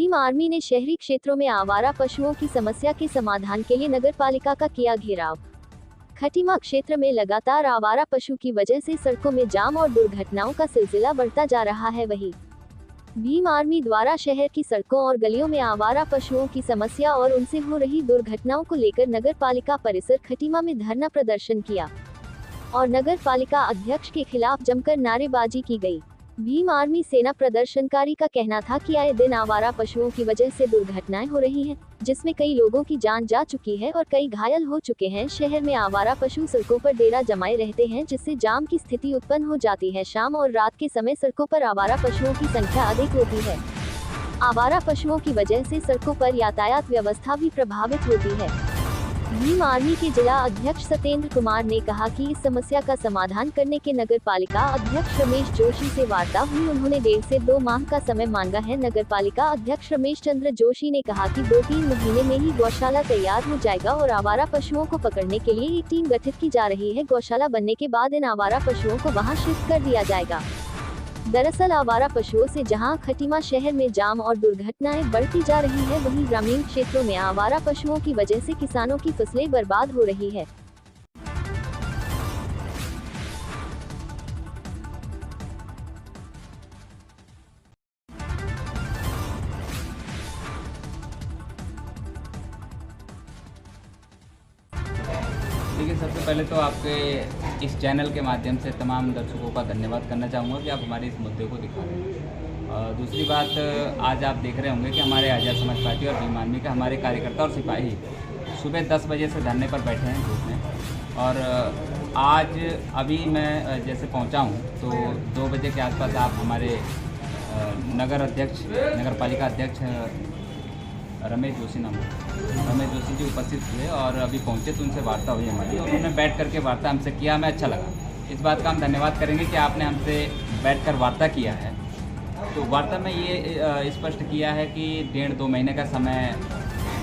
Bhim army ने शहरी क्षेत्रों में आवारा पशुओं की समस्या के समाधान के लिए नगर पालिका का किया घेराव। खटीमा क्षेत्र में लगातार आवारा पशु की वजह से सड़कों में जाम और दुर्घटनाओं का सिलसिला बढ़ता जा रहा है। वहीं भीम आर्मी द्वारा शहर की सड़कों और गलियों में आवारा पशुओं की समस्या और उनसे हो रही दुर्घटनाओं को लेकर नगर पालिका परिसर खटीमा में धरना प्रदर्शन किया और नगर पालिका अध्यक्ष के खिलाफ जमकर नारेबाजी की गई। भीम आर्मी सेना प्रदर्शनकारी का कहना था कि आए दिन आवारा पशुओं की वजह से दुर्घटनाएं हो रही हैं, जिसमें कई लोगों की जान जा चुकी है और कई घायल हो चुके हैं। शहर में आवारा पशु सड़कों पर डेरा जमाए रहते हैं, जिससे जाम की स्थिति उत्पन्न हो जाती है। शाम और रात के समय सड़कों पर आवारा पशुओं की संख्या अधिक होती है। आवारा पशुओं की वजह से सड़कों पर यातायात व्यवस्था भी प्रभावित होती है। भीम आर्मी के जिला अध्यक्ष सत्येंद्र कुमार ने कहा कि इस समस्या का समाधान करने के नगर पालिका अध्यक्ष रमेश जोशी से वार्ता हुई। उन्होंने 1.5 से 2 माह का समय मांगा है। नगर पालिका अध्यक्ष रमेश चंद्र जोशी ने कहा कि 2-3 महीने में ही गौशाला तैयार हो जाएगा और आवारा पशुओं को पकड़ने के लिए एक टीम गठित की जा रही है। गौशाला बनने के बाद इन आवारा पशुओं को वहां शिफ्ट कर दिया जाएगा। दरअसल आवारा पशुओं से जहां खटीमा शहर में जाम और दुर्घटनाएं बढ़ती जा रही है, वहीं ग्रामीण क्षेत्रों में आवारा पशुओं की वजह से किसानों की फसलें बर्बाद हो रही है। देखिए, सबसे पहले तो आपके इस चैनल के माध्यम से तमाम दर्शकों का धन्यवाद करना चाहूँगा कि आप हमारे इस मुद्दे को दिखा रहे हैं। और दूसरी बात, आज आप देख रहे होंगे कि हमारे आज़ाद समाज पार्टी और भीम आर्मी के हमारे कार्यकर्ता और सिपाही सुबह 10 बजे से धरने पर बैठे हैं धूप में। और आज अभी मैं जैसे पहुँचा हूँ तो 2 बजे के आसपास आप हमारे नगर पालिका अध्यक्ष रमेश जोशी जी उपस्थित हुए और अभी पहुंचे तो उनसे वार्ता हुई हमारी और उन्होंने बैठ करके वार्ता हमसे किया। हमें अच्छा लगा। इस बात का हम धन्यवाद करेंगे कि आपने हमसे बैठकर वार्ता किया है। तो वार्ता में ये स्पष्ट किया है कि 1.5-2 महीने का समय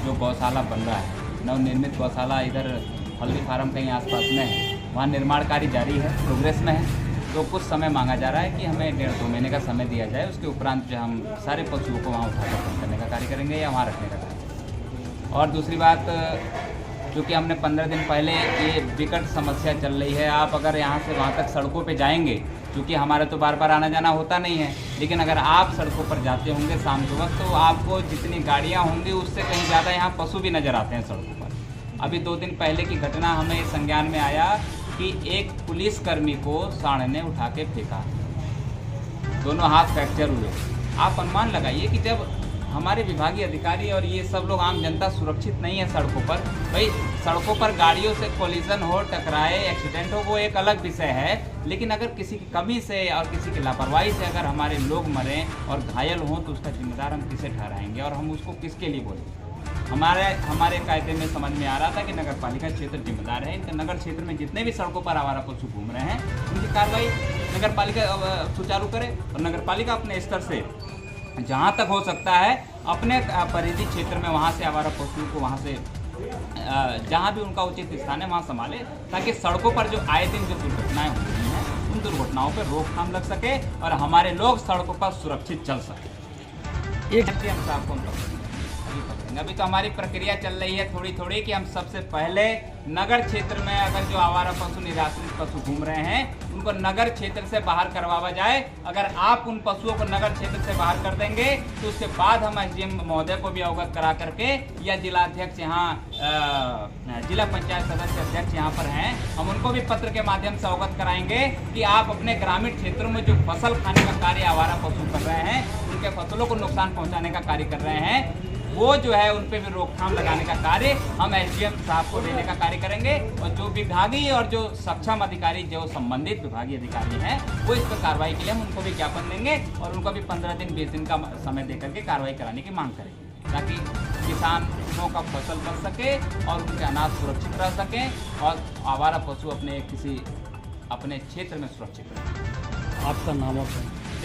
जो गौशाला बन रहा है, नवनिर्मित गौशाला इधर हल्दी फार्म कहीं आसपास में है, वहाँ निर्माण कार्य जारी है, प्रोग्रेस में है। तो कुछ समय मांगा जा रहा है कि हमें 1.5-2 महीने का समय दिया जाए। उसके उपरांत जो हम सारे पशुओं को वहाँ उठाकर बंद करने का कार्य करेंगे या वहाँ रखने का कार्य। और दूसरी बात, क्योंकि हमने 15 दिन पहले ये विकट समस्या चल रही है, आप अगर यहाँ से वहाँ तक सड़कों पे जाएंगे, क्योंकि हमारा तो बार बार आना जाना होता नहीं है, लेकिन अगर आप सड़कों पर जाते होंगे शाम के वक्त तो आपको जितनी गाड़ियाँ होंगी उससे कहीं ज़्यादा यहाँ पशु भी नज़र आते हैं सड़कों पर। अभी 2 दिन पहले की घटना हमें संज्ञान में आया कि एक पुलिसकर्मी को सांड ने उठा के फेंका, दोनों हाथ फ्रैक्चर हुए। आप अनुमान लगाइए कि जब हमारे विभागीय अधिकारी और ये सब लोग, आम जनता सुरक्षित नहीं है सड़कों पर। भाई, सड़कों पर गाड़ियों से कोलिजन हो, टकराए, एक्सीडेंट हो, वो एक अलग विषय है, लेकिन अगर किसी की कमी से और किसी की लापरवाही से अगर हमारे लोग मरें और घायल हों तो उसका जिम्मेदार हम किसे ठहराएंगे और हम उसको किसके लिए बोलेंगे। हमारे कायदे में समझ में आ रहा था कि नगर पालिका क्षेत्र जिम्मेदार है। इनके नगर क्षेत्र में जितने भी सड़कों पर आवारा पशु घूम रहे हैं उनकी कार्रवाई नगर पालिका सुचारू करे और नगर पालिका अपने स्तर से जहाँ तक हो सकता है अपने परिधि क्षेत्र में वहाँ से आवारा पशुओं को वहाँ से जहाँ भी उनका उचित स्थान है वहाँ संभाले, ताकि सड़कों पर जो आए दिन जो दुर्घटनाएँ हो रही हैं उन दुर्घटनाओं पर रोकथाम लग सके और हमारे लोग सड़कों पर सुरक्षित चल सके। एक घंटे हम आपको अभी तो हमारी प्रक्रिया चल रही है थोड़ी कि हम सबसे पहले नगर क्षेत्र में अगर जो आवारा पशु, निराश्रित पशु घूम रहे हैं उनको नगर क्षेत्र से बाहर करवाया जाए। अगर आप उन पशुओं को नगर क्षेत्र से बाहर कर देंगे तो उसके बाद हम एसडीएम महोदय को भी अवगत करा करके या जिलाध्यक्ष यहाँ जिला पंचायत सदस्य अध्यक्ष यहाँ पर हैं, हम उनको भी पत्र के माध्यम से अवगत कराएंगे कि आप अपने ग्रामीण क्षेत्रों में जो फसल खाने का कार्य आवारा पशु कर रहे हैं, उनके फसलों को नुकसान पहुँचाने का कार्य कर रहे हैं, वो जो है उन पे भी रोकथाम लगाने का कार्य हम एसडीएम साहब को देने का कार्य करेंगे। और जो विभागीय और जो सक्षम अधिकारी, जो संबंधित विभागीय अधिकारी हैं, वो इस पर कार्रवाई के लिए हम उनको भी ज्ञापन देंगे और उनको भी 15 दिन 20 दिन का समय देकर के कार्रवाई कराने की मांग करेंगे, ताकि किसानों का फसल बच सके और उनके अनाज सुरक्षित रह सकें और आवारा पशु अपने क्षेत्र में सुरक्षित रहें। आपका नाम और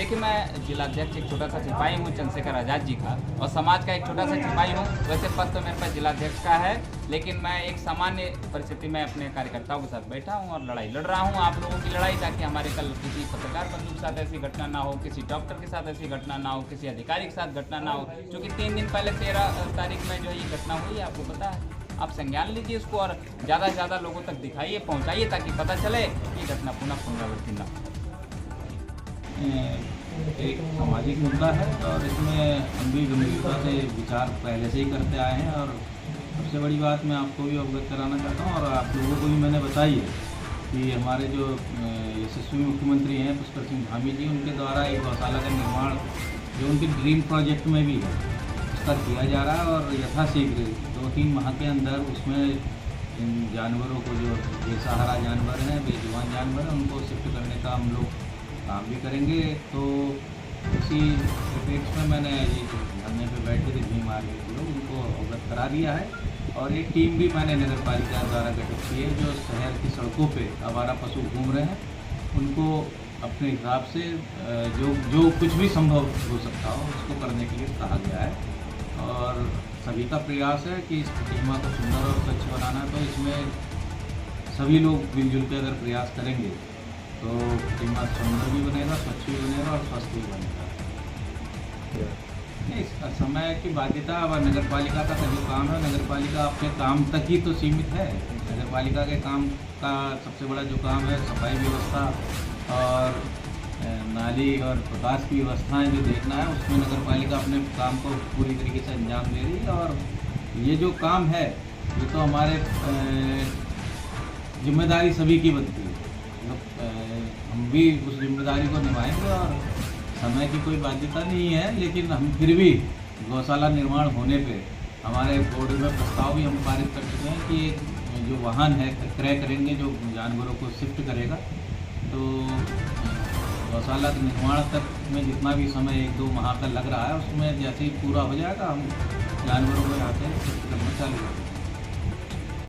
देखिए, मैं जिलाध्यक्ष एक छोटा सा सिपाही हूँ चंद्रशेखर आज़ाद जी का, और समाज का एक छोटा सा सिपाही हूँ। वैसे पद तो मेरे पास जिलाध्यक्ष का है, लेकिन मैं एक सामान्य परिस्थिति में अपने कार्यकर्ताओं के साथ बैठा हूँ और लड़ाई लड़ रहा हूँ, आप लोगों की लड़ाई, ताकि हमारे कल किसी पत्रकार बंधु के साथ ऐसी घटना ना हो, किसी डॉक्टर के साथ ऐसी घटना ना हो, किसी अधिकारी के साथ घटना ना हो। क्योंकि 3 दिन पहले 13 तारीख में जो है ये घटना हुई है, आपको पता है। आप संज्ञान लीजिए उसको और ज़्यादा से ज़्यादा लोगों तक दिखाइए, पहुँचाइए, ताकि पता चले कि घटना पुनः पुनरावृत्ति न हो। एक सामाजिक मुद्दा है और इसमें हम भी गंभीरता से विचार पहले से ही करते आए हैं। और सबसे बड़ी बात मैं आपको भी अवगत कराना चाहता हूँ और आप लोगों को भी मैंने बताई है कि हमारे जो यशस्वी मुख्यमंत्री हैं पुष्कर सिंह धामी जी, उनके द्वारा एक गौशाला का निर्माण जो उनके ड्रीम प्रोजेक्ट में भी है उसका किया जा रहा है। और यथाशीघ्र 2-3 माह के अंदर उसमें इन जानवरों को जो बेसहारा जानवर हैं, बेजुबान जानवर हैं, उनको शिफ्ट करने का हम लोग काम भी करेंगे। तो इसी रिपेक्स में मैंने ये जो धरने पे बैठे थे भीम आर्मी के लोग, उनको अवगत करा दिया है। और एक टीम भी मैंने नगर पालिका द्वारा गठित की है जो शहर की सड़कों पे आवारा पशु घूम रहे हैं, उनको अपने हिसाब से जो कुछ भी संभव हो सकता हो उसको करने के लिए कहा गया है। और सभी का प्रयास है कि इस प्रतिमा को सुंदर और स्वच्छ बनाना, तो इसमें सभी लोग मिलजुल के अगर प्रयास करेंगे तो प्रतिमा सुंदर भी बनेगा, स्वच्छ भी बनेगा और स्वस्थ भी बनेगा। इसका समय की बाध्यता अब नगर पालिका का जो काम है, नगर पालिका अपने काम तक ही तो सीमित है। नगर पालिका के काम का सबसे बड़ा जो काम है सफाई व्यवस्था और नाली और प्रकाश की व्यवस्थाएं जो देखना है, उसमें नगर पालिका अपने काम को पूरी तरीके से अंजाम दे रही है। और ये जो काम है ये तो हमारे जिम्मेदारी सभी की बनती है। हम भी उस जिम्मेदारी को निभाएंगे और समय की कोई बाध्यता नहीं है, लेकिन हम फिर भी गौशाला निर्माण होने पे हमारे बोर्ड में प्रस्ताव भी हम पारित कर चुके हैं कि जो वाहन है क्रय करेंगे जो जानवरों को शिफ्ट करेगा, तो गौशाला के निर्माण तक में जितना भी समय 1-2 माह का लग रहा है, उसमें जैसे ही पूरा हो जाएगा हम जानवरों को यहाँ से शिफ्ट करना चालू करेंगे।